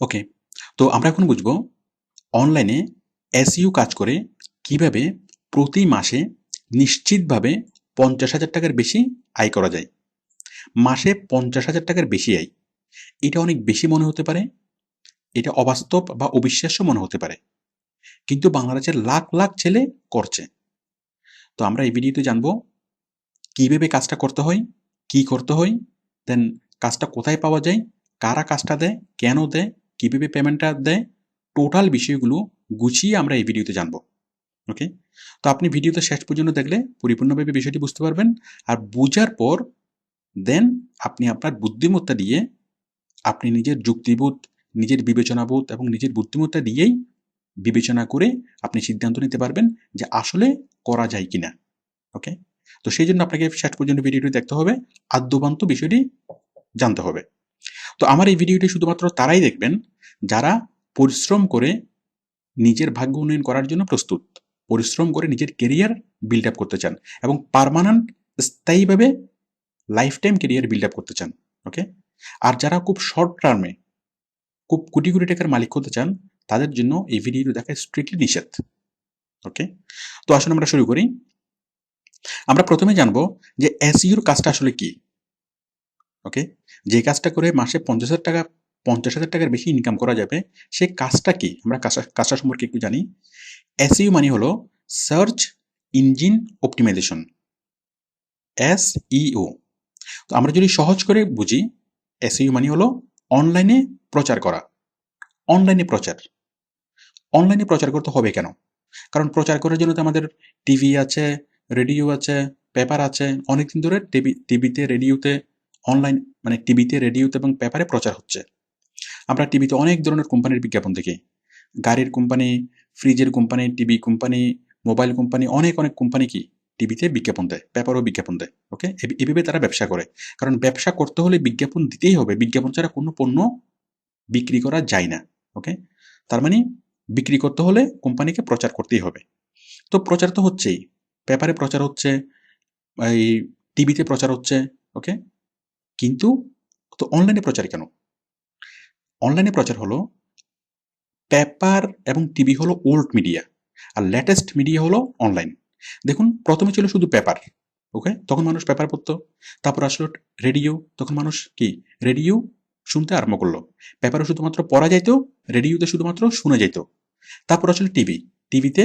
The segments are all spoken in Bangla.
ওকে। তো আমরা এখন বুঝবো অনলাইনে এসইও কাজ করে কিভাবে প্রতি মাসে নিশ্চিতভাবে ৫০,০০০ টাকার বেশি আয় করা যায়। মাসে ৫০,০০০ টাকার বেশি আয়। এটা অনেক বেশি মনে হতে পারে, এটা অবাস্তব বা অবিশ্বাস্য মনে হতে পারে। কিন্তু বাংলাদেশের লাখ লাখ ছেলে করছে। তো আমরা এই ভিডিওতে জানবো কিভাবে কাজটা করতে হয়, কি করতে হয়, দেন কাজটা কোথায় পাওয়া যায়, কারা কাজটা দেয়, কেন দেয়, কিভাবে পেমেন্টটা দেয়, টোটাল বিষয়গুলো গুছিয়ে আমরা এই ভিডিওতে জানবো। ওকে। তো আপনি ভিডিওতে শেষ পর্যন্ত দেখলে পরিপূর্ণভাবে বিষয়টি বুঝতে পারবেন। আর বুঝার পর দেন আপনি আপনার বুদ্ধিমত্তা দিয়ে, আপনি নিজের যুক্তিবোধ, নিজের বিবেচনাবোধ এবং নিজের বুদ্ধিমত্তা দিয়েই বিবেচনা করে আপনি সিদ্ধান্ত নিতে পারবেন যে আসলে করা যায় কিনা। ওকে। তো সেই জন্য আপনাকে শেষ পর্যন্ত ভিডিওটি দেখতে হবে, আদ্যপান্ত বিষয়টি জানতে হবে। তো আমার এই ভিডিওটি শুধুমাত্র তারাই দেখবেন যারা পরিশ্রম করে নিজের ভাগ্য উন্নয়ন করার জন্য প্রস্তুত, পরিশ্রম করে নিজের কেরিয়ার বিল্ড আপ করতে চান এবং পার্মানেন্ট স্থায়ীভাবে life time career build up করতে চান। ওকে। আর যারা খুব শর্ট টার্মে খুব কোটি কোটি টাকার মালিক হতে চান, তাদের জন্য এই ভিডিওটি দেখা স্ট্রিক্টলি নিষেধ। ওকে। তো আসুন আমরা শুরু করি। আমরা প্রথমে জানবো যে এসইওর কাজটা আসলে কি। ওকে। যে কাজটা করে মাসে ৫০,০০০ টাকার বেশি ইনকাম করা যাবে, সে কাজটা কি আমরা কাজটা সম্পর্কে একটু জানি। এসইও মানে হলো সার্চ ইঞ্জিন অপটিমাইজেশন, এসইও। তো আমরা যদি সহজ করে বুঝি, এসইও মানে হলো অনলাইনে প্রচার করা। অনলাইনে প্রচার, অনলাইনে প্রচার করতে হবে কেন? কারণ প্রচার করার জন্য তো আমাদের টিভি আছে, রেডিও আছে, পেপার আছে। অনেকদিন ধরে টিভিতে, রেডিওতে, অনলাইন মানে টিভিতে, রেডিওতে এবং পেপারে প্রচার হচ্ছে। আমরা টিভিতে অনেক ধরনের কোম্পানির বিজ্ঞাপন দেখি। গাড়ির কোম্পানি, ফ্রিজের company, TV company, mobile company, অনেক অনেক কোম্পানি কি টিভিতে বিজ্ঞাপন দেয়, পেপারও বিজ্ঞাপন দেয়। ওকে। এভাবে তারা ব্যবসা করে। কারণ ব্যবসা করতে হলে বিজ্ঞাপন দিতেই হবে, বিজ্ঞাপন ছাড়া কোনো পণ্য বিক্রি করা যায় না। ওকে। তার মানে বিক্রি করতে হলে কোম্পানিকে প্রচার করতেই হবে। তো প্রচার তো হচ্ছেই, পেপারে প্রচার হচ্ছে, এই টিভিতে প্রচার হচ্ছে। ওকে। কিন্তু তো অনলাইনে প্রচার কেন? অনলাইনে প্রচার হলো, পেপার এবং টিভি হলো ওল্ড মিডিয়া, আর লেটেস্ট মিডিয়া হলো অনলাইন। দেখুন, প্রথমে ছিল শুধু পেপার। ওকে। তখন মানুষ পেপার পড়তো। তারপর আসলো রেডিও, তখন মানুষ কি রেডিও শুনতে আরম্ভ করলো। পেপারও শুধুমাত্র পড়া যাইতো, রেডিওতে শুধুমাত্র শোনা যাইতো। তারপর আসলে টিভি, টিভিতে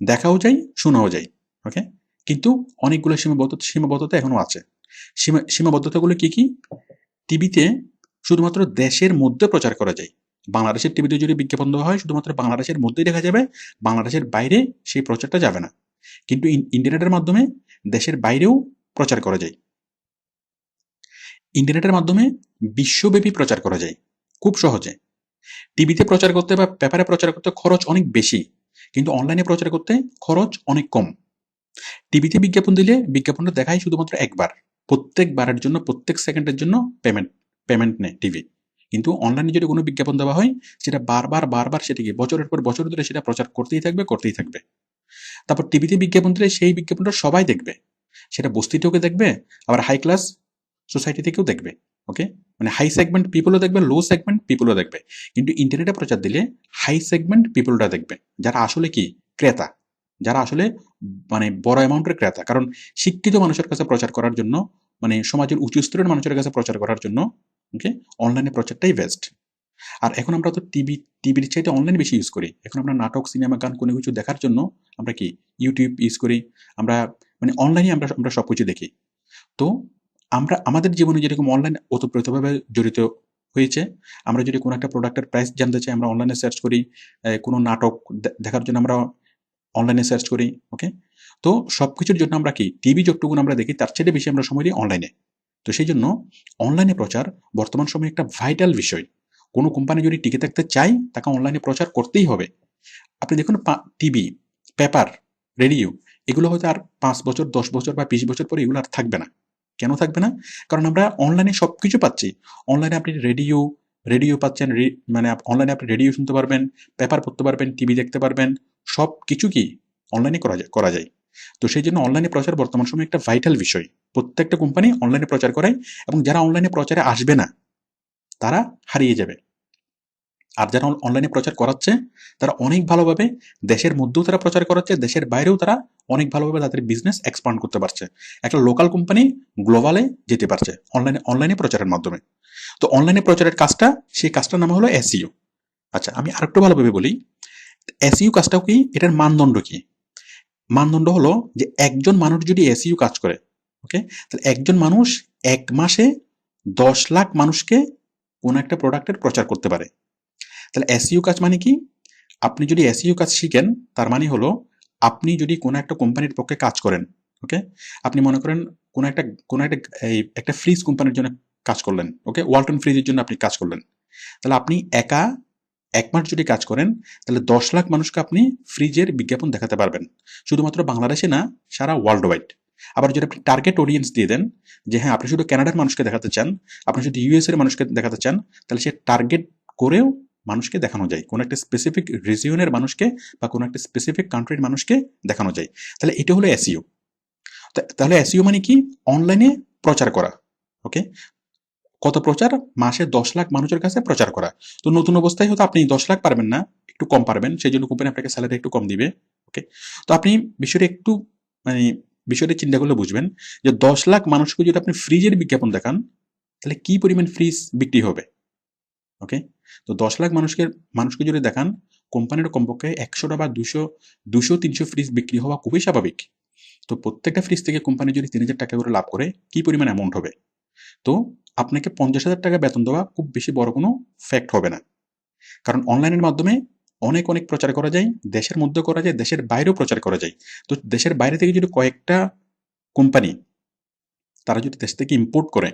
দেখাও যায়, শোনাও যায়। ওকে। কিন্তু অনেকগুলো সীমাবদ্ধতা এখনো আছে। সীমাবদ্ধতাগুলো কি কি? টিভিতে শুধুমাত্র দেশের মধ্যে প্রচার করা যায়। বাংলাদেশের টিভিতে যদি বিজ্ঞাপন দেওয়া হয়, শুধুমাত্র বাংলাদেশের মধ্যেই দেখা যাবে, বাংলাদেশের বাইরে সেই প্রচারটা যাবে না। কিন্তু ইন্টারনেটের মাধ্যমে দেশের বাইরেও প্রচার করা যায়। ইন্টারনেটের মাধ্যমে বিশ্বব্যাপী প্রচার করা যায় খুব সহজে। টিভিতে প্রচার করতে বা পেপারে প্রচার করতে খরচ অনেক বেশি, কিন্তু অনলাইনে প্রচার করতে খরচ অনেক কম। টিভিতে বিজ্ঞাপন দিলে বিজ্ঞাপনটা দেখায় শুধুমাত্র একবার, প্রত্যেকবারের জন্য, প্রত্যেক সেকেন্ডের জন্য পেমেন্ট নেয় টিভি। কিন্তু অনলাইনে যদি কোনো বিজ্ঞাপন দেওয়া হয়, সেটা বারবার বারবার সেটিকে বছরের পর বছর ধরে সেটা প্রচার করতেই থাকবে, করতেই থাকবে। তারপর টিভিতে বিজ্ঞাপন দিলে সেই বিজ্ঞাপনটা সবাই দেখবে, সেটা বস্তিতেও দেখবে, আবার হাই ক্লাস সোসাইটি থেকেও দেখবে। ওকে। মানে হাই সেগমেন্ট পিপলও দেখবে, লো সেগমেন্ট পিপলও দেখবে। কিন্তু ইন্টারনেটে প্রচার দিলে হাই সেগমেন্ট পিপলটা দেখবে, যারা আসলে কি ক্রেতা, যারা আসলে মানে বড় অ্যামাউন্টের ক্রেতা। কারণ শিক্ষিত মানুষের কাছে প্রচার করার জন্য, মানে সমাজের উঁচু স্তরের মানুষের কাছে প্রচার করার জন্য, ওকে, অনলাইনে প্রচারটাই বেস্ট। আর এখন আমরা তো টিভির চাইতে অনলাইন বেশি ইউজ করি। এখন আমরা নাটক, সিনেমা, গান কোনো কিছু দেখার জন্য আমরা কি ইউটিউব ইউজ করি। আমরা মানে অনলাইনে আমরা সবকিছু দেখি। তো আমরা আমাদের জীবনে যেরকম অনলাইন ওতপ্রোতভাবে জড়িত হয়েছে, আমরা যদি কোনো একটা প্রোডাক্টের প্রাইস জানতে চাই, আমরা অনলাইনে সার্চ করি। কোনো নাটক দেখার জন্য আমরা অনলাইনে সার্চ করি। ওকে। তো সবকিছুর জন্য আমরা কি টিভি যতটুকুন আমরা দেখি, তার চেয়ে বেশি আমরা সময় দিই অনলাইনে। তো সেই জন্য অনলাইনে প্রচার বর্তমান সময়ে একটা ভাইটাল বিষয়। কোনো কোম্পানি যদি টিকে থাকতে চায়, তাকে অনলাইনে প্রচার করতেই হবে। আপনি দেখুন, টিভি, পেপার, রেডিও, এগুলো হয়তো আর 5 বছর, 10 বছর বা 20 বছর পরে এগুলো আর থাকবে না। কেন থাকবে না? কারণ আমরা অনলাইনে সবকিছু পাচ্ছি। অনলাইনে আপনি রেডিও পাচ্ছেন, মানে অনলাইনে আপনি রেডিও শুনতে পারবেন, পেপার পড়তে পারবেন, টিভি দেখতে পারবেন। সব কিছু কি অনলাইনে করা যায়। তো সেই জন্য অনলাইনে প্রচার বর্তমান সময়ে একটা ভাইটাল বিষয়। প্রত্যেকটা কোম্পানি অনলাইনে প্রচার করায়, এবং যারা অনলাইনে প্রচারে আসবে না, তারা হারিয়ে যাবে। আর যারা অনলাইনে প্রচার করাচ্ছে তারা অনেক ভালোভাবে দেশের মধ্যেও তারা প্রচার করাচ্ছে, দেশের বাইরেও তারা অনেক ভালোভাবে তাদের বিজনেস এক্সপান্ড করতে পারছে। একটা লোকাল কোম্পানি গ্লোবালে যেতে পারছে অনলাইনে প্রচারের মাধ্যমে। তো অনলাইনে প্রচারের কাজটা, সেই কাজটার নাম হলো এসইও। আচ্ছা, আমি আরেকটু ভালোভাবে বলি, এসইও কাজটাও কি, এটার মানদণ্ড কি? মানদণ্ড হলো যে একজন মানুষ যদি এসইও কাজ করে, ওকে, তাহলে একজন মানুষ 1 মাসে 10 লাখ মানুষকে কোনো একটা প্রোডাক্টের প্রচার করতে পারে। তাহলে এসইও কাজ মানে কি? আপনি যদি এসইও কাজ শিখেন, তার মানে হলো আপনি যদি কোনো একটা কোম্পানির পক্ষে কাজ করেন, ওকে, আপনি মনে করেন কোনো একটা একটা ফ্রিজ কোম্পানির জন্য কাজ করলেন, ওকে, ওয়ালটন ফ্রিজের জন্য আপনি কাজ করলেন। তাহলে আপনি একা 1 মাস যদি কাজ করেন, তাহলে 10 লাখ মানুষকে আপনি ফ্রিজের বিজ্ঞাপন দেখাতে পারবেন। শুধুমাত্র বাংলাদেশে না, সারা ওয়ার্ল্ড ওয়াইড। আবার যদি আপনি টার্গেট অডিয়েন্স দিয়ে দেন, যে হ্যাঁ আপনি শুধু কানাডার মানুষকে দেখাতে চান, আপনি শুধু ইউএস এর মানুষকে দেখাতে চান, তাহলে সে টার্গেট করেও মানুষকে দেখানো যায়, কোনো একটা স্পেসিফিক রিজিয়নের মানুষকে বা কোনো একটা স্পেসিফিক কান্ট্রির মানুষকে দেখানো যায়। তাহলে এটা হলো এসইও। তাহলে এসইও মানে কি? অনলাইনে প্রচার করা, ওকে। কত প্রচার? মাসে 10 লাখ মানুষের কাছে প্রচার করা। তো নতুন অবস্থায় হয়তো আপনি 10 লাখ পারবেন না, একটু কম পারবেন, সেই জন্য কোম্পানি আপনাকে স্যালারি একটু কম দিবে, ওকে। তো আপনি বিষয়টা একটু মানে বিষয়টা চিন্তা করলে বুঝবেন যে 10 লাখ মানুষকে যদি আপনি ফ্রিজের বিজ্ঞাপন দেখান, তাহলে কি পরিমাণ ফ্রিজ বিক্রি হবে, ওকে। তো 10 লাখ মানুষকে যদি দেখান, কোম্পানির কমপক্ষে 100টা বা 200-300 ফ্রিজ বিক্রি হওয়া খুবই স্বাভাবিক। তো প্রত্যেকটা ফ্রিজ থেকে কোম্পানি যদি 3,000 টাকা করে লাভ করে, কি পরিমাণ অ্যামাউন্ট হবে? তো আপনাকে 50,000 টাকা বেতন দেওয়া খুব বেশি বড় কোনো ফ্যাক্ট হবে না। কারণ অনলাইনের মাধ্যমে অনেক অনেক প্রচার করা যায়, দেশের মধ্যে করা যায়, দেশের বাইরেও প্রচার করা যায়। তো দেশের বাইরে থেকে যদি কয়েকটা কোম্পানি তারা যদি দেশ থেকে ইম্পোর্ট করে,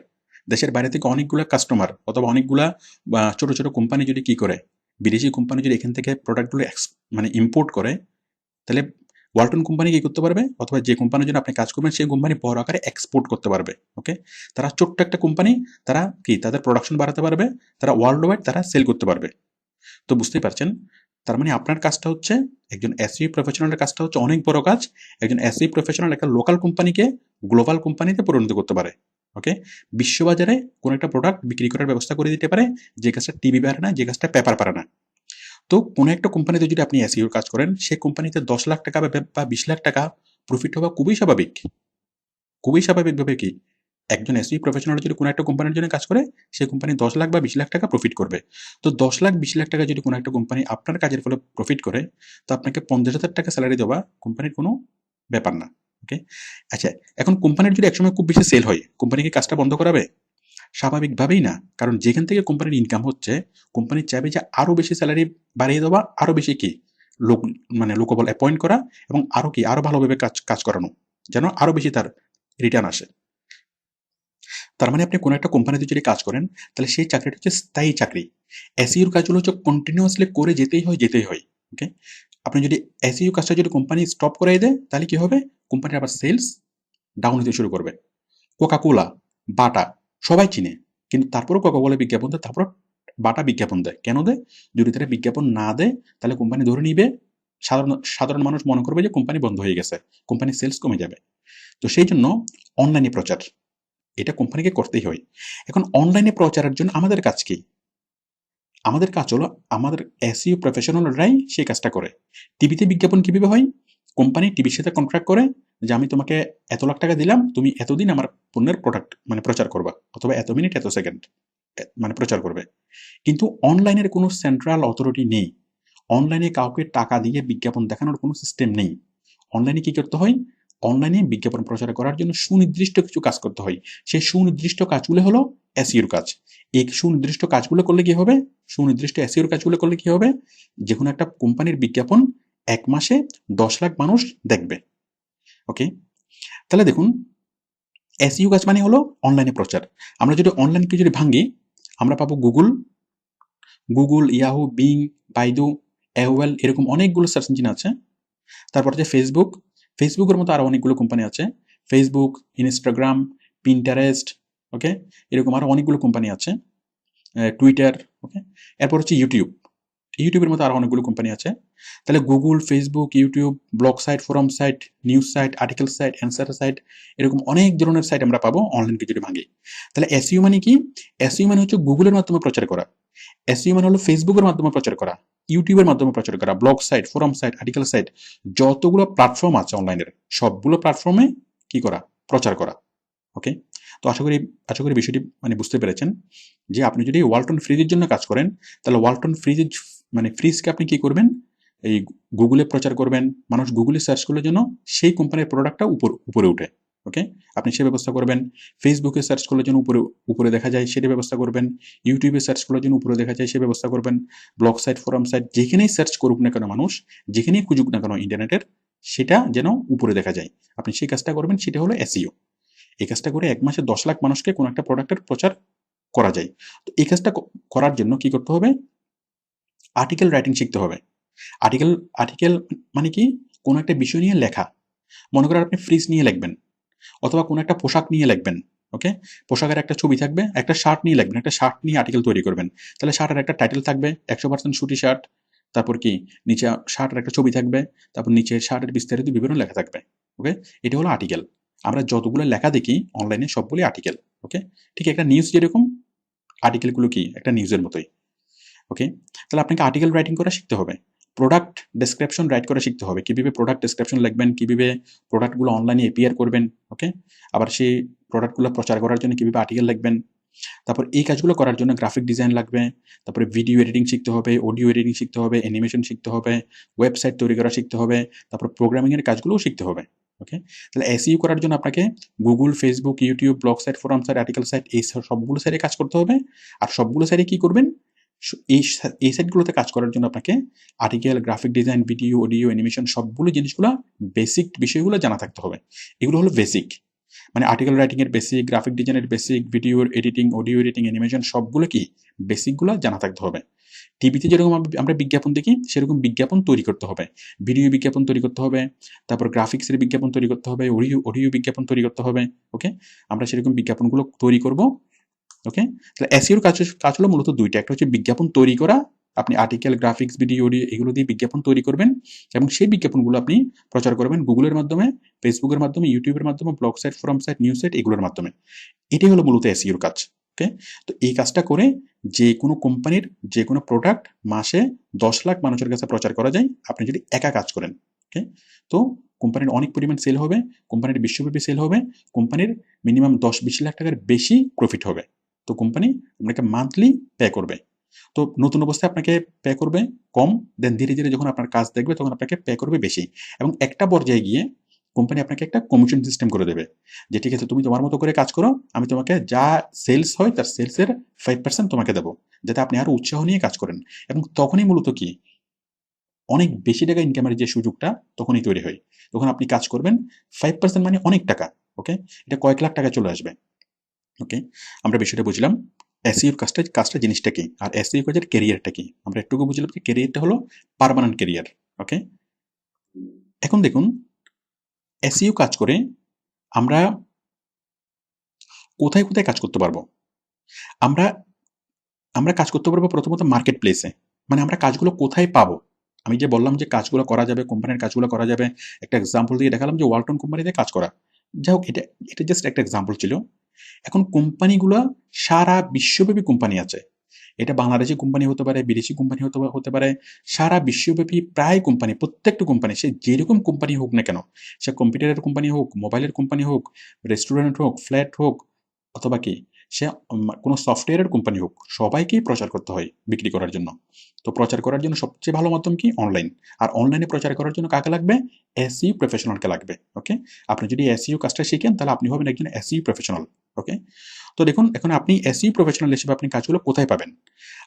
দেশের বাইরে থেকে অনেকগুলা কাস্টমার অথবা অনেকগুলা ছোট ছোট কোম্পানি যদি কি করে, বিদেশি কোম্পানি যদি এখান থেকে প্রোডাক্টগুলো মানে ইম্পোর্ট করে, তাহলে ওয়ালটন কোম্পানি কি করতে পারবে, অথবা যে কোম্পানির জন্য আপনি কাজ করবেন সেই কোম্পানি বড় আকারে এক্সপোর্ট করতে পারবে, ওকে। তারা ছোট্ট একটা কোম্পানি, তারা কি তাদের প্রোডাকশন বাড়াতে পারবে, তারা ওয়ার্ল্ড ওয়াইড তারা সেল করতে পারবে। তো বুঝতেই পারছেন, তার মানে আপনার কাজটা হচ্ছে, একজন এসইও প্রফেশনালের কাজটা হচ্ছে অনেক বড় কাজ। একজন এসইও প্রফেশনাল একটা লোকাল কোম্পানিকে গ্লোবাল কোম্পানিতে পরিণত করতে পারে, ওকে। বিশ্ববাজারে কোনো একটা প্রোডাক্ট বিক্রি করার ব্যবস্থা করে দিতে পারে, যে কাজটা টিভি পারে না, যে কাজটা পেপার পারে না। তো কোনো একটা কোম্পানিতে যদি আপনি এসইওর কাজ করেন, সেই কোম্পানিতে 10 লাখ টাকা বা 20 লাখ টাকা প্রফিট হওয়া খুবই স্বাভাবিক। খুবই স্বাভাবিকভাবে কি, একজন এসইও প্রফেশনাল যদি কোনো একটা কোম্পানির জন্য কাজ করে, সেই কোম্পানি 10 লাখ বা 20 লাখ টাকা প্রফিট করবে। তো 10 লাখ 20 লাখ টাকা যদি কোনো একটা কোম্পানি আপনার কাজের ফলে প্রফিট করে, তো আপনাকে 50,000 টাকা স্যালারি দেওয়া কোম্পানির কোনো ব্যাপার না, ওকে। আচ্ছা, এখন কোম্পানির যদি একসময় খুব বেশি সেল হয়, কোম্পানি কি কাজটা বন্ধ করাবে? স্বাভাবিকভাবেই না। কারণ যেখান থেকে কোম্পানির ইনকাম হচ্ছে, কোম্পানি চাইবে যে আরো বেশি স্যালারি বাড়িয়ে দেওয়া, আরো বেশি কি লোক লোকবল অ্যাপয়েন্ট করা, এবং আরো কি আরো ভালোভাবে কাজ করানো, যেন আরো বেশি তার রিটার্ন আসে। তার মানে আপনি কোনো একটা কোম্পানিতে যদি কাজ করেন, তাহলে সেই চাকরিটা হচ্ছে স্থায়ী চাকরি। এসইওর কাজগুলো হচ্ছে কন্টিনিউয়াসলি করে যেতেই হয়, ওকে। আপনি যদি এসইও কাজটা যদি কোম্পানি স্টপ করাই দেয়, তাহলে কি হবে? কোম্পানির আবার সেলস ডাউন হতে শুরু করবে। কোকা-কোলা, বাটা সবাই চিনে। কিন্তু তারপরেও কোকা-কোলা বিজ্ঞাপন দেয়, তারপর বাটা বিজ্ঞাপন দেয়। কেন দেয়? যদি তারা বিজ্ঞাপন না দেয়, তাহলে কোম্পানি ধরে নিবে, সাধারণ মানুষ মনে করবে যে কোম্পানি বন্ধ হয়ে গেছে, কোম্পানির সেলস কমে যাবে। তো সেই জন্য অনলাইনে প্রচার, এটা কোম্পানিকে করতেই হয়। এখন অনলাইনে প্রচারের জন্য আমাদের কাজ কি? আমাদের কাজ হলো, আমাদের এসইও প্রফেশনালরাই সেই কাজটা করে। টিভিতে বিজ্ঞাপন কিভাবে হয়? কোম্পানি টিভির সাথে কন্ট্রাক্ট করে যে আমি তোমাকে এত লাখ টাকা দিলাম, তুমি এতদিন আমার পণ্যের প্রোডাক্ট প্রচার করবা, অথবা এত মিনিট এত সেকেন্ড প্রচার করবে। কিন্তু অনলাইনের কোনো সেন্ট্রাল অথরিটি নেই। অনলাইনে কাউকে টাকা দিয়ে বিজ্ঞাপন দেখানোর কোনো সিস্টেম নেই। অনলাইনে কি করতে হয়? অনলাইনে বিজ্ঞাপন প্রচার করার জন্য সুনির্দিষ্ট কিছু কাজ করতে হয়। সেই সুনির্দিষ্ট কাজগুলো হলো এসইওর কাজ। এই সুনির্দিষ্ট কাজগুলো করলে কি হবে? সুনির্দিষ্ট এসইওর কাজগুলো করলে কি হবে? যে কোনো একটা কোম্পানির বিজ্ঞাপন 1 মাসে 10 লাখ মানুষ দেখবে, ওকে। তাহলে দেখুন, এসইও কাজ মানে হলো অনলাইনে প্রচার। আমরা যদি অনলাইনকে যদি ভাঙি, আমরা পাবো গুগল, ইয়াহু, বিং, বাইদু, এওয়েল, এরকম অনেকগুলো সার্চ ইঞ্জিন আছে। তারপর হচ্ছে ফেসবুকের মতো আরো অনেকগুলো কোম্পানি আছে। ফেসবুক, ইনস্টাগ্রাম, পিন্টারেস্ট, ওকে, এরকম আরো অনেকগুলো কোম্পানি আছে। Twitter, okay. এরপর হচ্ছে ইউটিউবের মতো আরো অনেকগুলো কোম্পানি আছে। তাহলে Google, Facebook, YouTube, blog site, forum site, news site, article site, answer site, এরকম অনেক ধরনের সাইট আমরা পাবো অনলাইনকে যদি ভাঙি। তাহলে এসইও মানে কি? এসইও মানে হচ্ছে গুগলের মাধ্যমে প্রচার করা। এসইও মানে হলো ফেসবুকের মাধ্যমে প্রচার করা, ইউটিউবের মাধ্যমে প্রচার করা, blog site, forum site, article site, যতগুলো প্ল্যাটফর্ম আছে অনলাইনের সবগুলো প্ল্যাটফর্মে কি করা, প্রচার করা। ওকে, তো আশা করি বিষয়টি মানে বুঝতে পেরেছেন যে আপনি যদি ওয়ালটন ফ্রিজের জন্য কাজ করেন, তাহলে ওয়ালটন ফ্রিজের মানে ফ্রিজকে আপনি কি করবেন, এই গুগলে প্রচার করবেন, মানুষ গুগলে সার্চ করলে যেন সেই কোম্পানির প্রোডাক্টটা উপরে উঠে। ওকে, আপনি সে ব্যবস্থা করবেন। ফেসবুকে সার্চ করলে যেন উপরে উপরে দেখা যায় সেটা ব্যবস্থা করবেন। ইউটিউবে সার্চ করলে যেন উপরে দেখা যায় সে ব্যবস্থা করবেন। ব্লগ সাইট, ফোরাম সাইট, যেখানেই সার্চ করুক না কেন মানুষ, যেখানেই খুঁজুক না কেন ইন্টারনেটের, সেটা যেন উপরে দেখা যায়, আপনি সেই কাজটা করবেন। সেটা হলো এসইও। এই কাজটা করে ১ মাসে ১০ লাখ মানুষকে কোনো একটা প্রোডাক্টের প্রচার করা যায়। তো এই কাজটা করার জন্য কি করতে হবে? আর্টিকেল রাইটিং শিখতে হবে। আর্টিকেল আর্টিকেল মানে কি? কোনো একটা বিষয় নিয়ে লেখা। মনে করেন আপনি ফ্রিজ নিয়ে লিখবেন অথবা কোনো একটা পোশাক নিয়ে লিখবেন। ওকে? পোশাকের একটা ছবি থাকবে, একটা শার্ট নিয়ে লিখবেন, একটা শার্ট নিয়ে আর্টিকেল তৈরি করবেন। তাহলে শার্টের একটা টাইটেল থাকবে ১০০% সুতি শার্ট। তারপর কি? নিচে শার্টের একটা ছবি থাকবে। তারপর নিচে শার্টের বিস্তারিত বিবরণ লেখা থাকবে। ওকে? এটা হলো আর্টিকেল। আমরা যতগুলো লেখা দেখি অনলাইনে সবগুলোই আর্টিকেল। ওকে? ঠিক একটা নিউজ যেরকম, আর্টিকেলগুলো কি? একটা নিউজের মতোই। ওকে, তাহলে আপনাকে আর্টিকেল রাইটিং করা শিখতে হবে। প্রোডাক্ট ডেসক্রিপশন রাইট করা শিখতে হবে। কিভাবে প্রোডাক্ট ডেসক্রিপশন লিখবেন, কিভাবে প্রোডাক্টগুলো অনলাইনে এপিআর করবেন। ওকে, আবার সেই প্রোডাক্টগুলো প্রচার করার জন্য কিভাবে আর্টিকেল লিখবেন। তারপর এই কাজগুলো করার জন্য গ্রাফিক ডিজাইন লাগবে। তারপরে ভিডিও এডিটিং শিখতে হবে, অডিও এডিটিং শিখতে হবে, অ্যানিমেশন শিখতে হবে, ওয়েবসাইট তৈরি করা শিখতে হবে, তারপর প্রোগ্রামিং এর কাজগুলোও শিখতে হবে। ওকে, তাহলে এসইও করার জন্য আপনাকে Google, Facebook, YouTube, blog site, forum site, article site, এই সবগুলো সাইটে কাজ করতে হবে। আর সবগুলো সাইটে কি করবেন? এই সাইটগুলোতে কাজ করার জন্য আপনাকে article, graphic design, video, audio, animation সবগুলো জিনিসগুলো, বেসিক বিষয়গুলো জানা থাকতে হবে। এগুলো হলো বেসিক। মানে আর্টিকেল রাইটিং এর বেসিক, গ্রাফিক ডিজাইনের বেসিক, ভিডিওর এডিটিং, অডিও এডিটিং, অ্যানিমেশন সবগুলো কি বেসিকগুলো জানা থাকতে হবে। টিভিতে যেরকম আমরা বিজ্ঞাপন দেখি সেরকম বিজ্ঞাপন তৈরি করতে হবে। ভিডিও বিজ্ঞাপন তৈরি করতে হবে, তারপর গ্রাফিক্সের বিজ্ঞাপন তৈরি করতে হবে, অডিও বিজ্ঞাপন তৈরি করতে হবে। ওকে, আমরা সেরকম বিজ্ঞাপনগুলো তৈরি করব। ওকে, তাহলে এসইওর কাজ হলো মূলত দুইটা। একটা হচ্ছে বিজ্ঞাপন তৈরি করা, আপনি আর্টিকেল, গ্রাফিক্স, ভিডিও, অডিও এগুলো দিয়ে বিজ্ঞাপন তৈরি করবেন এবং সেই বিজ্ঞাপনগুলো আপনি প্রচার করবেন গুগলের মাধ্যমে, ফেসবুকের মাধ্যমে, ইউটিউবের মাধ্যমে, blog site, forum site, news site এগুলোর মাধ্যমে। এটাই হলো মূলত এসইওর কাজ। ওকে, তো এই কাজটা করে যে কোনো কোম্পানির যে কোনো প্রোডাক্ট মাসে ১০ লাখ মানুষের কাছে প্রচার করা যায় আপনি যদি একা কাজ করেন। ওকে, তো কোম্পানির অনেক পরিমাণ সেল হবে, কোম্পানির বিশ্বব্যাপী সেল হবে, কোম্পানির মিনিমাম ১০-২০ লাখ টাকার বেশি প্রফিট হবে। তো কোম্পানি আপনাকে মান্থলি পে করবে। তো নতুন অবস্থায় আপনাকে পে করবে কম, দেন ধীরে ধীরে যখন আপনার কাজ দেখবে তখন আপনাকে পে করবে বেশি। এবং একটা পর্যায়ে গিয়ে কোম্পানি আপনাকে একটা কমিশন সিস্টেম করে দেবে যে ঠিক আছে তুমি তোমার মতো করে কাজ করো, আমি তোমাকে যা সেলস হয় তার সেলসের 5% তোমাকে দেবো, যাতে আপনি আরো উৎসাহ নিয়ে কাজ করেন। এবং তখনই মূলত কি অনেক বেশি টাকা ইনকামের যে সুযোগটা তখনই তৈরি হয়। তখন আপনি কাজ করবেন, 5% মানে অনেক টাকা। ওকে, এটা কয়েক লাখ টাকা চলে আসবে। ওকে, আমরা বিষয়টা বুঝলাম। এসইও কাজটা জিনিসটা কি, আর এসইও কাজের ক্যারিয়ারটা কি আমরা একটুকু বুঝলাম যে ক্যারিয়ারটা হলো পার্মানেন্ট ক্যারিয়ার। ওকে, এখন দেখুন এসইও কাজ করে আমরা কোথায় কোথায় কাজ করতে পারবো। আমরা আমরা কাজ করতে পারবো প্রথমত মার্কেট প্লেসে। মানে আমরা কাজগুলো কোথায় পাবো? আমি যে বললাম যে কাজগুলো করা যাবে, কোম্পানির কাজগুলো করা যাবে, একটা এক্সাম্পল দিয়ে দেখালাম যে ওয়ালটন কোম্পানিতে কাজ করা। যাই হোক, এটা এটা জাস্ট একটা এক্সাম্পল ছিল। এখন কোম্পানিগুলা সারা বিশ্বব্যাপী কোম্পানি আছে। এটা বাংলাদেশি কোম্পানি হতে পারে, বিদেশি কোম্পানি হতে পারে, সারা বিশ্বব্যাপী প্রায় কোম্পানি, প্রত্যেকটা কোম্পানি সে যেরকম কোম্পানি হোক না কেন, সে কম্পিউটারের কোম্পানি হোক, মোবাইলের কোম্পানি হোক, রেস্টুরেন্ট হোক, ফ্ল্যাট হোক, অথবা কি সে কোনো সফটওয়্যারের কোম্পানি হোক, সবাইকেই প্রচার করতে হয় বিক্রি করার জন্য। তো প্রচার করার জন্য সবচেয়ে ভালো মাধ্যম কি? অনলাইন। আর অনলাইনে প্রচার করার জন্য কাকে লাগবে? এসইও প্রফেশনালকে লাগবে। ওকে, আপনি যদি এসইও কাজটা শিখেন তাহলে আপনি হবেন একজন এসইও প্রফেশনাল। ওকে, তো দেখুন এখন আপনি এসইও প্রফেশনাল হিসেবে আপনি কাজগুলো কোথায় পাবেন?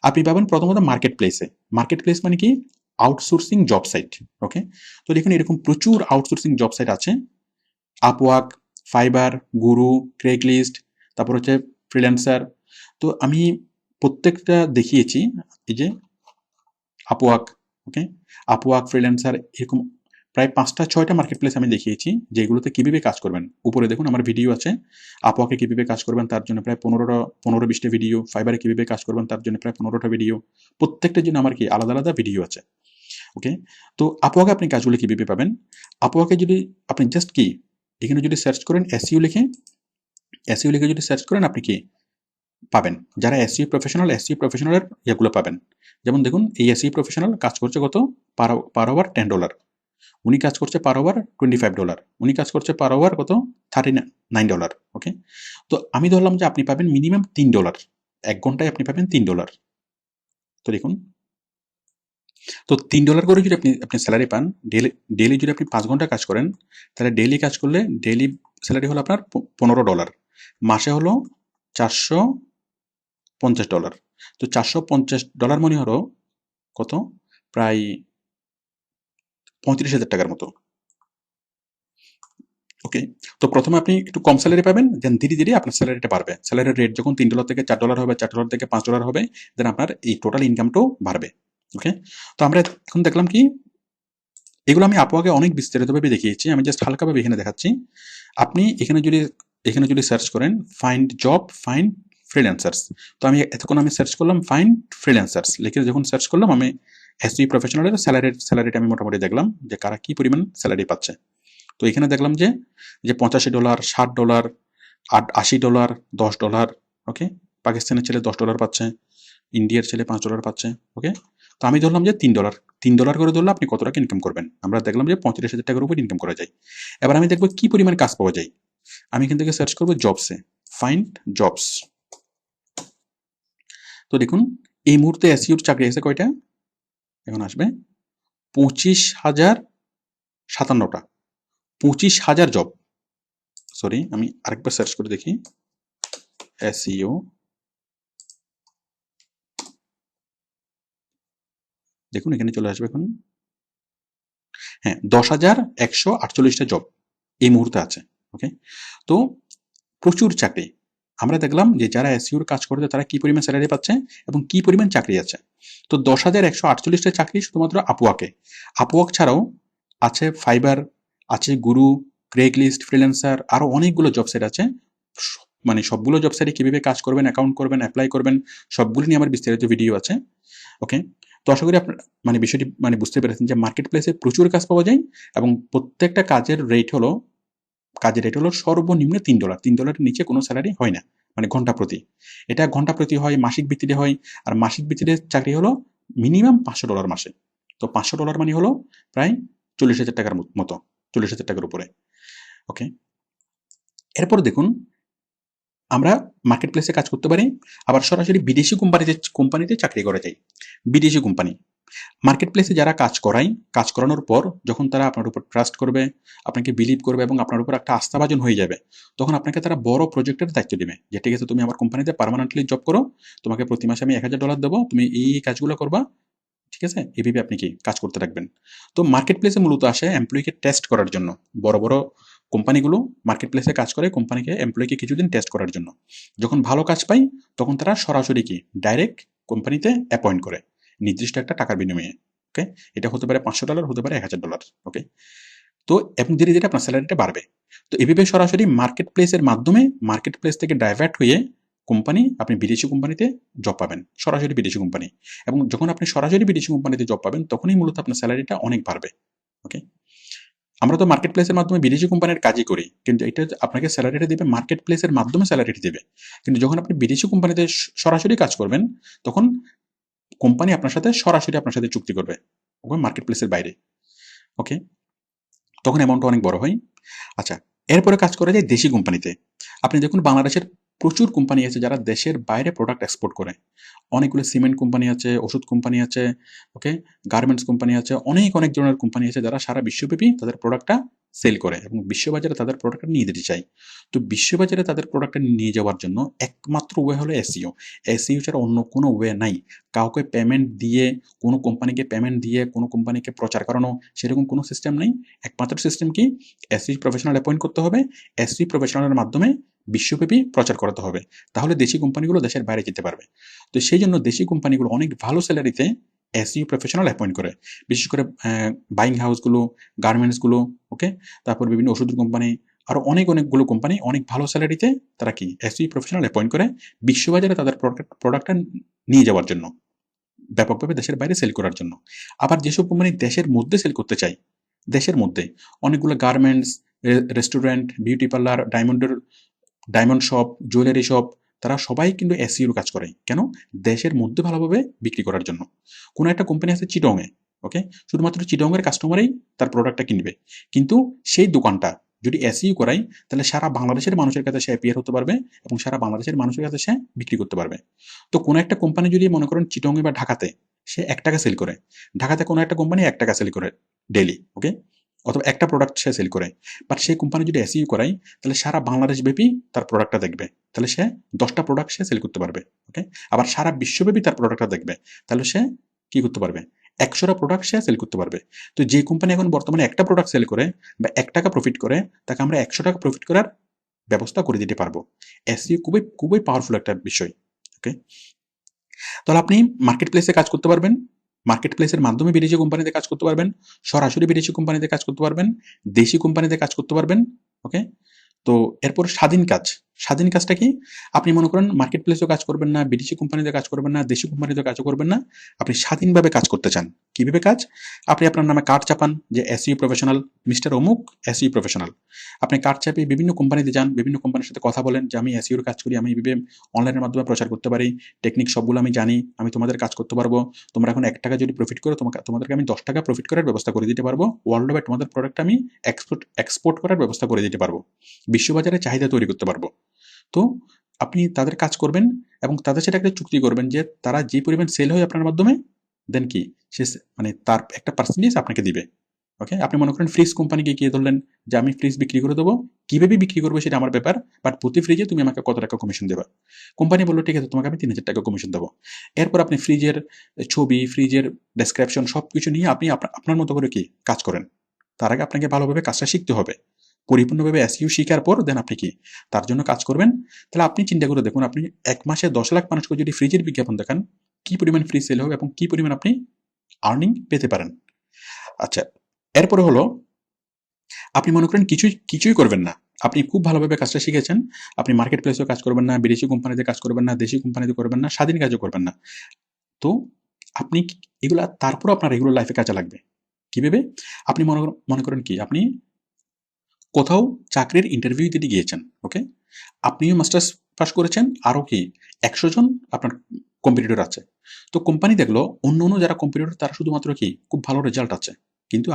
আপনি পাবেন প্রথমত মার্কেট প্লেসে। মার্কেট প্লেস মানে কি? Outsourcing job site. ওকে, তো দেখুন এরকম প্রচুর আউটসোর্সিং জব সাইট আছে। আপওয়ার্ক, ফাইবার, গুরু, ক্রেগলিস্ট, তারপর হচ্ছে ফ্রিল্যান্সার। তো আমি প্রত্যেকটা দেখিয়েছি। এই যে আপওয়ার্ক, ওকে, আপওয়ার্ক, ফ্রিল্যান্সার এরকম প্রায় ৫টা ৬টা মার্কেট প্লেস আমি দেখিয়েছি যেগুলোতে কিভাবে কাজ করবেন। উপরে দেখুন আমার ভিডিও আছে। আপওয়ার্কে কিভাবে কাজ করবেন তার জন্য প্রায় ১৫-২০টা ভিডিও, ফাইবারে কিভাবে কাজ করবেন তার জন্য প্রায় ১৫টা ভিডিও। প্রত্যেকটার জন্য আমার কি আলাদা আলাদা ভিডিও আছে। ওকে, তো আপওয়ার্কে আপনি কাজগুলো কিভাবে পাবেন? আপওয়ার্কে যদি আপনি জাস্ট কি এখানে যদি সার্চ করেন এসইও লিখে যদি সার্চ করেন আপনি কি পাবেন। যারা এসইও প্রফেশনালের ইয়েগুলো পাবেন। যেমন দেখুন এই এসইও প্রফেশনাল কাজ করছে কত? পার আওয়ার $10, উনি কাজ করছে পার আওয়ার $25, উনি কাজ করছে পার আওয়ার কত? $39। ওকে, তো আমি ধরলাম যে আপনি পাবেন মিনিমাম $3, 1 ঘন্টায় আপনি পাবেন $3। তো দেখুন, তো $3 করে যদি আপনি স্যালারি পান, ডেইলি যদি আপনি 5 ঘন্টা কাজ করেন, তাহলে ডেইলি কাজ করলে ডেইলি স্যালারি হলো আপনার $15, মাসে হলো $450। তো $450 মানে হলো কত? প্রায় 35,000 টাকার মতো। ওকে, তো প্রথমে আপনি একটু কম স্যালারি পাবেন, দেন ধীরে ধীরে আপনার স্যালারিটা বাড়বে। স্যালারির রেট যখন $3 থেকে $4 হবে, $4 থেকে $5 হবে, দেন আপনার এই টোটাল ইনকামটাও বাড়বে। ওকে, তো আমরা এখন দেখলাম কি, এগুলো আমি আপুয়াকে অনেক বিস্তারিতভাবে দেখিয়েছি, আমি জাস্ট হালকাভাবে এখানে দেখাচ্ছি। আপনি এখানে যদি সার্চ করেন ফাইন্ড জব, ফাইন্ড ফ্রিল্যান্সার্স, তো আমি এতক্ষণ সার্চ করলাম ফাইন্ড ফ্রিল্যান্সার্স লিখে যখন সার্চ করলাম, আমি এসইও প্রফেশনালের স্যালারিটা আমি মোটামুটি দেখলাম যে কারা কি পরিমাণ স্যালারি পাচ্ছে। তো এখানে দেখলাম যে $85, $60, $80, $10। ওকে, পাকিস্তানের ছেলে $10 পাচ্ছে, ইন্ডিয়ার ছেলে $5 পাচ্ছে। ওকে, তো আমি ধরলাম যে $3 করে ধরলে আপনি কত টাকা ইনকাম করবেন। আমরা দেখলাম যে 35,000 টাকার উপর ইনকাম করা যায়। এবার আমি দেখবো কি পরিমাণ কাজ পাওয়া যায়। আমি এখান থেকে সার্চ করবো জবসে, ফাইন্ড জবস। তো দেখুন এই মুহূর্তে এসইওর চাকরি আছে কয়টা? এখন আসবে 25,057টা, 25,000 জব। সরি, আমি আরেকবার সার্চ করে দেখি এসইও। দেখুন এখানে চলে আসবে এখন, হ্যাঁ 10,148টা জব এই মুহূর্তে আছে। ওকে, তো প্রচুর চাকরি। আমরা দেখলাম যে যারা এসইওর কাজ করছে তারা কি পরিমাণ স্যালারি পাচ্ছে এবং কি পরিমাণ চাকরি আছে। তো 10,148টা চাকরি শুধুমাত্র আপওয়ার্ক ছাড়াও আছে ফাইবার, আছে গুরু, ক্রেগ লিস্ট, ফ্রিল্যান্সার, আরও অনেকগুলো জব সাইট আছে। মানে সবগুলো জব সাইটে কীভাবে কাজ করবেন, অ্যাকাউন্ট করবেন, অ্যাপ্লাই করবেন, সবগুলো নিয়ে আমার বিস্তারিত ভিডিও আছে। ওকে, তো আশা করি আপনার বিষয়টি বুঝতে পেরেছেন যে মার্কেট প্লেসে প্রচুর কাজ পাওয়া যায় এবং প্রত্যেকটা কাজের রেট হলো সর্বনিম্ন $3। $3 নিচে কোনো স্যালারি হয় না, ঘন্টা প্রতি। এটা ঘন্টা প্রতি হয়, মাসিক ভিত্তিতে হয়। আর মাসিক ভিত্তিতে চাকরি হলো মিনিমাম $500 মাসে। তো $500 মানে হলো প্রায় 40,000 টাকার মতো, 40,000 টাকার উপরে। ওকে, এরপর দেখুন আমরা মার্কেট প্লেসে কাজ করতে পারি, আবার সরাসরি বিদেশি কোম্পানিতে চাকরি করা যায়। বিদেশি কোম্পানি মার্কেট প্লেসে যারা কাজ কাজ করানোর পর যখন তারা আপনার উপর ট্রাস্ট করবে, আপনাকে বিলিভ করবে এবং আপনার উপর একটা আস্থাভাজন হয়ে যাবে, তখন আপনাকে তারা বড় প্রজেক্টের দায়িত্ব দেবে যে ঠিক আছে তুমি আমার কোম্পানিতে পার্মানেন্টলি জব করো, তোমাকে প্রতি মাসে আমি $1,000 দেবো, তুমি এই কাজগুলো করবা। ঠিক আছে, এভাবে আপনি কি কাজ করতে থাকবেন। তো মার্কেট প্লেসে মূলত আসে এমপ্লয়িকে টেস্ট করার জন্য। বড় বড় কোম্পানিগুলো মার্কেট প্লেসে কাজ করে এমপ্লয়িকে কিছুদিন টেস্ট করার জন্য। যখন ভালো কাজ পাই তখন তারা সরাসরি কি ডাইরেক্ট কোম্পানিতে অ্যাপয়েন্ট করে নির্দিষ্ট একটা টাকার বিনিময়ে। ওকে, এটা হতে পারে $500, হতে পারে $1,000। ওকে, তো এবং ধীরে ধীরে আপনার স্যালারিটা বাড়বে। তো এভাবে সরাসরি মার্কেট প্লেসের মাধ্যমে মার্কেট প্লেস থেকে ডাইভার্ট হয়ে আপনি বিদেশি কোম্পানিতে জব পাবেন, সরাসরি বিদেশি কোম্পানি। এবং যখন আপনি সরাসরি বিদেশি কোম্পানিতে জব পাবেন তখনই মূলত আপনার স্যালারিটা অনেক বাড়বে। ওকে, আমরা তো মার্কেট প্লেসের মাধ্যমে বিদেশি কোম্পানির কাজই করি, কিন্তু এটা আপনাকে স্যালারিটা দেবে মার্কেট প্লেসের মাধ্যমে স্যালারিটা দেবে। কিন্তু যখন আপনি বিদেশি কোম্পানিতে সরাসরি কাজ করবেন তখন কোম্পানি সরাসরি আপনার সাথে চুক্তি করবে মার্কেট প্লেসের বাইরে। ওকে, তখন অ্যামাউন্টটা অনেক বড় হয়। আচ্ছা, এরপরে কাজ করা যায় দেশি কোম্পানিতে। আপনি দেখুন বাংলাদেশের প্রচুর কোম্পানি আছে যারা দেশের বাইরে প্রোডাক্ট এক্সপোর্ট করে। অনেকগুলো সিমেন্ট কোম্পানি আছে, ওষুধ কোম্পানি আছে, ওকে, গার্মেন্টস কোম্পানি আছে, অনেক ধরনের কোম্পানি আছে যারা সারা বিশ্বব্যাপী তাদের প্রোডাক্টটা সেল করে এবং বিশ্ববাজারে তাদের প্রোডাক্টটা নিয়ে যেতে চায়। তো বিশ্ববাজারে তাদের প্রোডাক্টটা নিয়ে যাওয়ার জন্য একমাত্র ওয়ে হলো এসইও। এসইও ছাড়া অন্য কোনো ওয়ে নাই। কাউকে পেমেন্ট দিয়ে, কোনো কোম্পানিকে পেমেন্ট দিয়ে কোনো কোম্পানিকে প্রচার করানো, সেরকম কোনো সিস্টেম নেই। একমাত্র সিস্টেম কি, এসই প্রফেশনাল অ্যাপয়েন্ট করতে হবে, এসই প্রফেশনালের মাধ্যমে বিশ্বব্যাপী প্রচার করাতে হবে, তাহলে দেশি কোম্পানিগুলো দেশের বাইরে যেতে পারবে। তো সেই জন্য দেশি কোম্পানিগুলো অনেক ভালো স্যালারিতে এসইও প্রফেশনাল অ্যাপয়েন্ট করে, বিশেষ করে বাইং হাউসগুলো, গার্মেন্টসগুলো, ওকে, তারপর বিভিন্ন ওষুধ কোম্পানি, আরও অনেকগুলো কোম্পানি অনেক ভালো স্যালারিতে তারা কি এসইও প্রফেশনাল অ্যাপয়েন্ট করে বিশ্ববাজারে তাদের প্রোডাক্টটা নিয়ে যাওয়ার জন্য, ব্যাপকভাবে দেশের বাইরে সেল করার জন্য। আবার যেসব কোম্পানি দেশের মধ্যে সেল করতে চায়, দেশের মধ্যে অনেকগুলো garments, restaurant, beauty parlour, diamond shop, jewellery shop, তারা সবাই কিন্তু এসইওর কাজ করে। কেন? দেশের মধ্যে ভালোভাবে বিক্রি করার জন্য। কোনো একটা কোম্পানি আছে চিটংয়ে, ওকে? শুধুমাত্র চিটংয়ের কাস্টমারই তার প্রোডাক্টটা কিনবে। কিন্তু সেই দোকানটা যদি এসইও করাই, তাহলে সারা বাংলাদেশের মানুষের কাছে সে অ্যাপিয়ার হতে পারবে এবং সারা বাংলাদেশের মানুষের কাছে সে বিক্রি করতে পারবে। তো কোনো একটা কোম্পানি যদি মনে করেন চিটংয়ে বা ঢাকাতে সে ৳১ সেল করে, ঢাকাতে কোনো একটা কোম্পানি ৳১ সেল করে ডেইলি, ওকে? অথবা একটা প্রোডাক্ট সে সেল করে। বাট সেই কোম্পানি যদি এসইও করাই, তাহলে সারা বাংলাদেশ ব্যাপী তার প্রোডাক্টটা দেখবে। তাহলে সে ১০টা প্রোডাক্ট সে সেল করতে পারবে, ওকে? আবার সারা বিশ্বব্যাপী তার প্রোডাক্টটা দেখবে। তাহলে সে কি করতে পারবে? ১০০টা প্রোডাক্ট সে সেল করতে পারবে। তো যে কোম্পানি এখন বর্তমানে একটা প্রোডাক্ট সেল করে বা ৳১ প্রফিট করে, তাকে আমরা ৳১০০ প্রফিট করার ব্যবস্থা করে দিতে পারবো। এসইও খুবই, খুবই পাওয়ারফুল একটা বিষয়, ওকে? তাহলে আপনি মার্কেট প্লেসে কাজ করতে পারবেন। মার্কেট প্লেসের মাধ্যমে বিদেশি কোম্পানিতে কাজ করতে পারবেন। সরাসরি বিদেশি কোম্পানিতে কাজ করতে পারবেন। দেশি কোম্পানিতে কাজ করতে পারবেন, ওকে? তো এরপর স্বাধীন কাজ। স্বাধীন কাজটা কি? আপনি মনে করেন মার্কেট প্লেসেও কাজ করবেন না, বিদেশি কোম্পানিতে কাজ করবেন না, দেশি কোম্পানিতে কাজও করবেন না। আপনি স্বাধীনভাবে কাজ করতে চান। কিভাবে কাজ? আপনি আপনার নামে কার্ড চাপান যে এসইও প্রফেশনাল, মিস্টার অমুক এসইও প্রফেশনাল। আপনি কার্ড চাপিয়ে বিভিন্ন কোম্পানিতে যান, বিভিন্ন কোম্পানির সাথে কথা বলেন যে আমি এসইওর কাজ করি, আমি এভাবে অনলাইনের মাধ্যমে প্রচার করতে পারি, টেকনিক সবগুলো আমি জানি, আমি তোমাদের কাজ করতে পারবো। তোমরা এখন ৳১ যদি প্রফিট করো, তোমাদেরকে আমি ৳১০ প্রফিট করার ব্যবস্থা করে দিতে পারবো। ওয়ার্ল্ড ওয়াইড তোমাদের প্রোডাক্ট আমি এক্সপোর্ট করার ব্যবস্থা করে দিতে পারবো। বিশ্ববাজারে চাহিদা তৈরি করতে পারবো। তো আপনি তাদের কাজ করবেন এবং তাদের সাথে একটা চুক্তি করবেন যে তারা যে পরিমাণ সেল হয় আপনার মাধ্যমে, দেন কি সে মানে তার একটা পার্সেন্টেজ আপনাকে দিবে, ওকে? আপনি মনে করেন ফ্রিজ কোম্পানিকে গিয়ে ধরলেন যে আমি ফ্রিজ বিক্রি করে দেবো, কিভাবে বিক্রি করবো সেটা আমার ব্যাপার, বাট প্রতি ফ্রিজে তুমি আমাকে কত টাকা কমিশন দেবা। কোম্পানি বললো ঠিক আছে, তোমাকে আমি ৳৩,০০০ কমিশন দেবো। এরপর আপনি ফ্রিজের ছবি, ফ্রিজের ডেসক্রিপশন সবকিছু নিয়ে আপনি আপনার মতো করে কি কাজ করেন। তার আগে আপনাকে ভালোভাবে কাজটা শিখতে হবে। পরিপূর্ণভাবে এসইও শিখার পর দেন আপনি কি তার জন্য কাজ করবেন। তাহলে আপনি চিন্তা করে দেখুন, আপনি ১ মাসে ১০ লাখ মানুষকে যদি ফ্রিজের বিজ্ঞাপন দেখান, কি পরিমাণ ফ্রিজ সেল হবে এবং কি পরিমাণ আপনি আর্নিং পেতে পারেন। আচ্ছা, এরপরে হলো আপনি মনে করেন কিছুই করবেন না। আপনি খুব ভালোভাবে কাজটা শিখেছেন। আপনি মার্কেট প্লেসেও কাজ করবেন না, বিদেশি কোম্পানিতে কাজ করবেন না, দেশি কোম্পানিতে করবেন না, স্বাধীন কাজও করবেন না। তো আপনি এগুলা তারপরও আপনার রেগুলার লাইফে কাজে লাগবে। কিভাবে? আপনি মনে করেন কি আপনি কোথাও চাকরির ইন্টারভিউ দিতে গিয়েছেন, ওকে? আপনিও মাস্টার্স পাস করেছেন, আরও কি ১০০ জন আপনার কম্পিটিটর আছে। তো কোম্পানি দেখলো অন্য যারা কম্পিটিটর তারা শুধুমাত্র কি খুব ভালো রেজাল্ট আছে। কিন্তু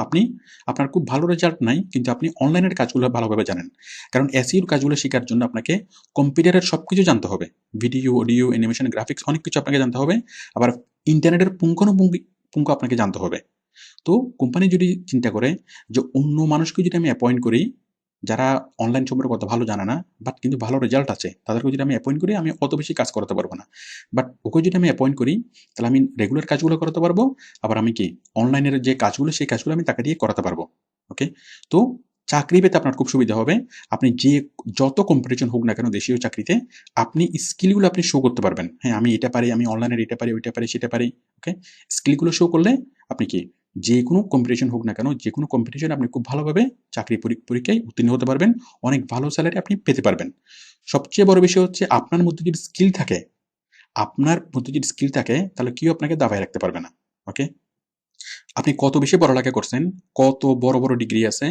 আপনার খুব ভালো রেজাল্ট নাই, কিন্তু আপনি অনলাইনের কাজগুলো ভালোভাবে জানেন। কারণ এসইওর কাজগুলো শেখার জন্য আপনাকে কম্পিউটারের সবকিছু জানতে হবে। ভিডিও, অডিও, অ্যানিমেশন, গ্রাফিক্স অনেক কিছু আপনাকে জানতে হবে। আবার ইন্টারনেটের পুঙ্খানুপুঙ্খ আপনাকে জানতে হবে। তো কোম্পানি যদি চিন্তা করে যে অন্য মানুষকে যদি আমি অ্যাপয়েন্ট করি যারা অনলাইন সম্পর্কে অত ভালো জানে না, বাট কিন্তু ভালো রেজাল্ট আছে, তাদেরকে যদি আমি অ্যাপয়েন্ট করি আমি অত বেশি কাজ করাতে পারবো না। বাট ওকে যদি আমি অ্যাপয়েন্ট করি, তাহলে আমি রেগুলার কাজগুলো করাতে পারবো। আবার আমি কি অনলাইনের যে কাজগুলো সেই কাজগুলো আমি তাকে দিয়ে করাতে পারবো, ওকে? তো চাকরি পেতে আপনার খুব সুবিধা হবে। আপনি যত কম্পিটিশন হোক না কেন দেশীয় চাকরিতে, আপনি স্কিলগুলো আপনি শো করতে পারবেন। হ্যাঁ, আমি এটা পারি, আমি অনলাইনের এটা পারি, ওইটা পারি, সেটা পারি, ওকে? স্কিলগুলো শো করলে আপনি কি যেকোনো কম্পিটিশন হোক না কেন, যেকোনো কম্পিটিশনে আপনি খুব ভালোভাবে চাকরি পরীক্ষায় উত্তীর্ণ হতে পারবেন। অনেক ভালো স্যালারি আপনি পেতে পারবেন। সবচেয়ে বড় বিষয় হচ্ছে আপনার মধ্যে যদি স্কিল থাকে, তাহলে কেউ আপনাকে দাবায় রাখতে পারবে না, ওকে? আপনি কত বেশি পড়ালেখা করছেন, কত বড় ডিগ্রি আছে,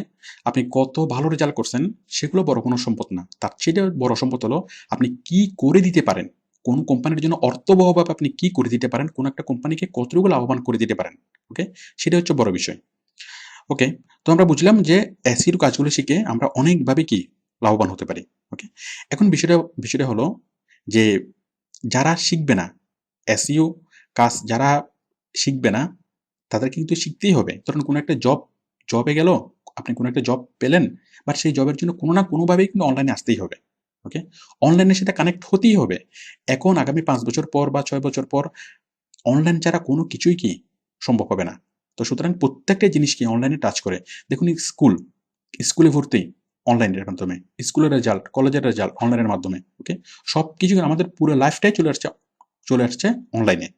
আপনি কত ভালো রেজাল্ট করছেন, সেগুলো বড় কোনো সম্পদ না। তার চেয়ে বড় সম্পদ হলো আপনি কি করে দিতে পারেন। কোন কোম্পানির জন্য অর্থবহভাবে আপনি কি করে দিতে পারেন, কোন একটা কোম্পানিকে কতটুকু লাভবান করে দিতে পারেন, ওকে? সেটা হচ্ছে বড় বিষয়, ওকে? তো আমরা বুঝলাম যে এসইওর কাজগুলো শিখে আমরা অনেকভাবে কি লাভবান হতে পারি, ওকে? এখন বিষয়টা হলো যে যারা শিখবে না, এসইও কাজ যারা শিখবে না, তাদের কিন্তু শিখতেই হবে। ধরুন কোনো একটা জবে গেল, আপনি কোনো একটা জব পেলেন, বাট সেই জবের জন্য কোনো না কোনোভাবেই কিন্তু অনলাইনে আসতেই হবে, ওকে? অনলাইনের সাথে কানেক্ট হতেই হবে। এখন আগামী ৫ বছর পর বা ৬ বছর পর অনলাইন ছাড়া কোনো কিছুই কি সম্ভব হবে না। তো সুতরাং প্রত্যেকটা জিনিস কি অনলাইনে টাচ করে। দেখুন স্কুলে ভর্তি অনলাইনের মাধ্যমে, স্কুলের রেজাল্ট, কলেজের রেজাল্ট অনলাইনের মাধ্যমে, ওকে? সবকিছু আমাদের পুরো লাইফটাই চলে আসছে অনলাইনে।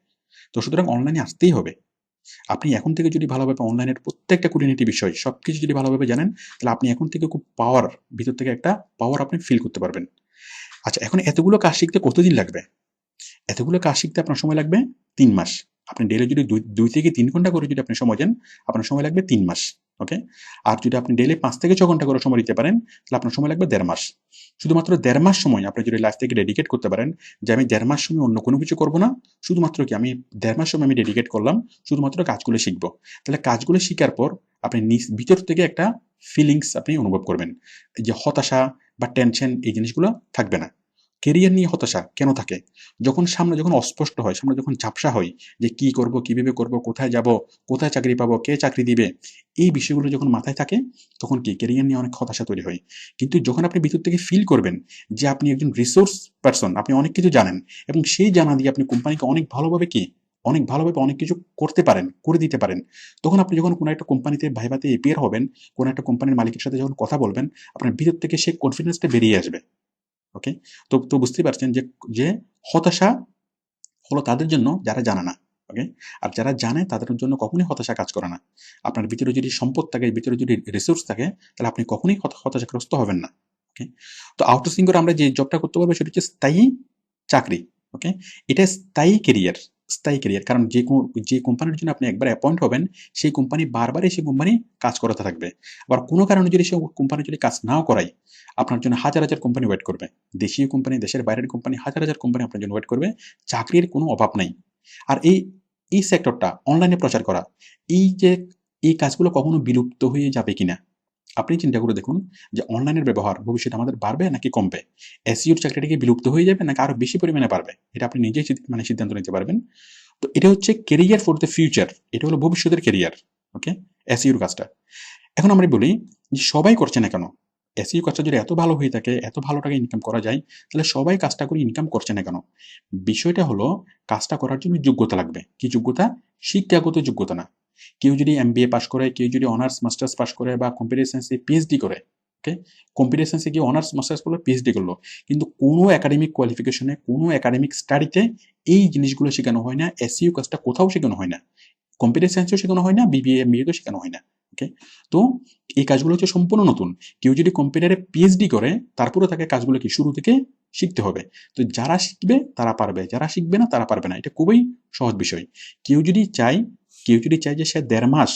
তো সুতরাং অনলাইনে আসতেই হবে। আপনি এখন থেকে যদি ভালোভাবে অনলাইনের প্রত্যেকটা খুঁটিনাটি বিষয় সবকিছু যদি ভালোভাবে জানেন, তাহলে আপনি এখন থেকে খুব ভিতর থেকে একটা পাওয়ার আপনি ফিল করতে পারবেন। আচ্ছা, এখন এতগুলো কাজ শিখতে কতদিন লাগবে? এতগুলো কাজ শিখতে আপনার সময় লাগবে ৩ মাস। আপনি ডেইলি যদি ২ থেকে ৩ ঘন্টা করে যদি আপনি সময় দেন, আপনার সময় লাগবে ৩ মাস। ওকে? আর যদি আপনি ডেইলি 5 থেকে 6 ঘন্টা করে সময় দিতে পারেন, তাহলে আপনার সময় লাগবে 1.5 মাস। শুধুমাত্র 1.5 মাস সময় আপনি যদি লাইফ থেকে ডেডিকেট করতে পারেন যে আমি 1.5 মাস সময় অন্য কোনো কিছু করব না, শুধুমাত্র কি আমি 1.5 মাস সময় আমি ডেডিকেট করলাম শুধুমাত্র কাজগুলো শিখব। তাহলে কাজগুলো শিখার পর আপনি ভিতর থেকে একটা ফিলিংস আপনি অনুভব করবেন। এই যে হতাশা বা টেনশন এই জিনিসগুলো থাকবে না। কেরিয়ার নিয়ে হতাশা কেন থাকে? সামনে যখন অস্পষ্ট হয়, সামনে যখন ঝাপসা হয় যে কি করব, কিভাবে করব, কোথায় যাব, কোথায় চাকরি পাবো, কে চাকরি দিবে, এই বিষয়গুলো যখন মাথায় থাকে তখন কি কেরিয়ার নিয়ে অনেক হতাশা তৈরি হয়। কিন্তু যখন আপনি ভিতর থেকে ফিল করবেন যে আপনি একজন রিসোর্স পারসন, আপনি অনেক কিছু জানেন এবং সেই জানা দিয়ে আপনি কোম্পানিকে অনেক ভালোভাবে অনেক কিছু করতে পারেন, করে দিতে পারেন। তখন আপনি যখন কোনো একটা কোম্পানিতে ভাইভাতে এপিয়ার হবেন, কোনো একটা কোম্পানির মালিকের সাথে যখন কথা বলবেন, আপনার ভিতর থেকে সেই কনফিডেন্সটা বেরিয়ে আসবে। ওকে? তো বুঝতেই পারছেন যে হতাশা হলো তাদের জন্য যারা জানে না। ওকে? আর যারা জানে তাদের জন্য কখনোই হতাশা কাজ করে না। আপনার ভিতরে যদি সম্পদ থাকে, ভিতরে যদি রিসোর্স থাকে, তাহলে আপনি কখনোই হতাশাগ্রস্ত হবেন না। ওকে? তো আউটসোর্সিং করে আমরা যে জবটা করতে পারবো সেটা হচ্ছে স্থায়ী চাকরি। ওকে? এটা স্থায়ী কেরিয়ার। কারণ যে কোম্পানির জন্য আপনি একবার অ্যাপয়েন্ট হবেন, সেই কোম্পানি বারবারই সেই কোম্পানি কাজ করাতে থাকবে। আবার কোনো কারণে যদি সেই কোম্পানি যদি কাজ নাও করায়, আপনার জন্য হাজার কোম্পানি ওয়েট করবে। দেশীয় কোম্পানি, দেশের বাইরের কোম্পানি, হাজার কোম্পানি আপনার জন্য ওয়েট করবে। চাকরির কোনো অভাব নাই। আর এই সেক্টরটা অনলাইনে প্রচার করা, যে এই কাজগুলো কখনো বিলুপ্ত হয়ে যাবে কিনা আপনি চিন্তা করে দেখুন যে অনলাইনের ব্যবহার ভবিষ্যতে আমাদের বাড়বে নাকি কমবে? এসইওর চাকরিটা কি বিলুপ্ত হয়ে যাবে নাকি আরো বেশি পরিমাণে বাড়বে? এটা আপনি নিজেই সিদ্ধান্ত নিতে পারবেন। তো এটা হচ্ছে কেরিয়ার ফর দ্য ফিউচার। এটা হলো ভবিষ্যতের কেরিয়ার। ওকে? এসইওর কাজটা। এখন আমরা বলি যে সবাই করছে না কেন? এসইও কাজটা যদি এত ভালো হয়ে থাকে, এত ভালো টাকা ইনকাম করা যায়, তাহলে সবাই কাজটা করে ইনকাম করছে না কেন? বিষয়টা হলো কাজটা করার জন্য যোগ্যতা লাগবে। কি যোগ্যতা? শিক্ষাগত যোগ্যতা না। কেউ যদি এমবিএ পাস করে, কেউ যদি অনার্স মাস্টার্স পাস করে বা কম্পিউটার সায়েন্সে পিএইচডি করে, ওকে? কম্পিউটার সায়েন্সে গিয়ে অনার্স মাস্টার্স করলো, পিএইচডি করলো। কিন্তু কোনো একাডেমিক কোয়ালিফিকেশনে, কোনো একাডেমিক স্টাডিতে এই জিনিসগুলো শেখানো হয় না। এসইও কাজটা কোথাও শেখানো হয় না। কম্পিউটার সায়েন্সেও শেখানো হয় না, বিবিএ, এমবিএতেও শেখানো হয় না। ওকে? তো এই কাজগুলো হচ্ছে সম্পূর্ণ নতুন। কেউ যদি কম্পিউটারে পিএইচডি করে, তারপরেও তাকে কাজগুলো কি শুরু থেকে শিখতে হবে। তো যারা শিখবে তারা পারবে, যারা শিখবে না তারা পারবে না। এটা খুবই সহজ বিষয়। কেউ যদি চায় কেউ যদি চায় যে সে 1.5 মাস,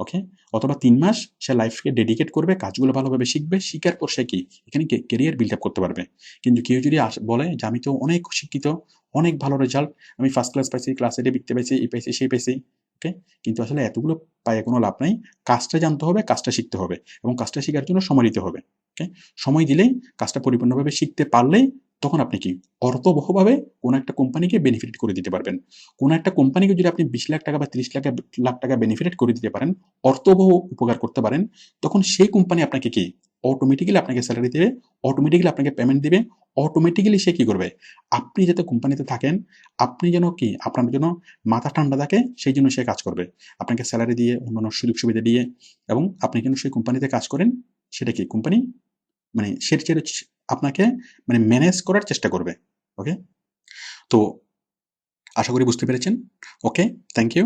ওকে? অথবা 3 মাস সে লাইফকে ডেডিকেট করবে, কাজগুলো ভালোভাবে শিখবে, শিখার পর সে কি এখানে কেরিয়ার বিল্ড আপ করতে পারবে। কিন্তু কেউ যদি বলে যে আমি তো অনেক শিক্ষিত, অনেক ভালো রেজাল্ট, আমি ফার্স্ট ক্লাস পাইছি, ক্লাস এ বিকতে পাইছি, এই পাইছি, সেই পাইছি, ওকে? কিন্তু আসলে এতগুলো পায়ে কোনো লাভ নাই। কাজটা জানতে হবে, কাজটা শিখতে হবে এবং কাজটা শেখার জন্য সময় দিতে হবে। ওকে? সময় দিলেই কাজটা পরিপূর্ণভাবে শিখতে পারলেই তখন আপনি কি অর্থবহভাবে কোনো একটা কোম্পানিকে বেনিফিট করে দিতে পারবেন। কোনো একটা কোম্পানিকে যদি আপনি 20 লাখ টাকা বা 30 লাখ টাকা বেনিফিট করে দিতে পারেন, অর্থবহ উপকার করতে পারেন, তখন সেই কোম্পানি আপনাকে কি অটোমেটিক্যালি আপনাকে স্যালারি দেবে, অটোমেটিক্যালি আপনাকে পেমেন্ট দিবে, অটোমেটিক্যালি সে কি করবে? আপনি যাতে কোম্পানিতে থাকেন, আপনি যেন কি আপনার জন্য মাথা ঠান্ডা থাকে সেই জন্য সে কাজ করবে। আপনাকে স্যালারি দিয়ে, অন্যান্য সুযোগ সুবিধা দিয়ে এবং আপনি যেন সেই কোম্পানিতে কাজ করেন, সেটা কি কোম্পানি সেটা আপনাকে ম্যানেজ করার চেষ্টা করবে। ওকে? তো আশা করি বুঝতে পেরেছেন। ওকে? Thank you.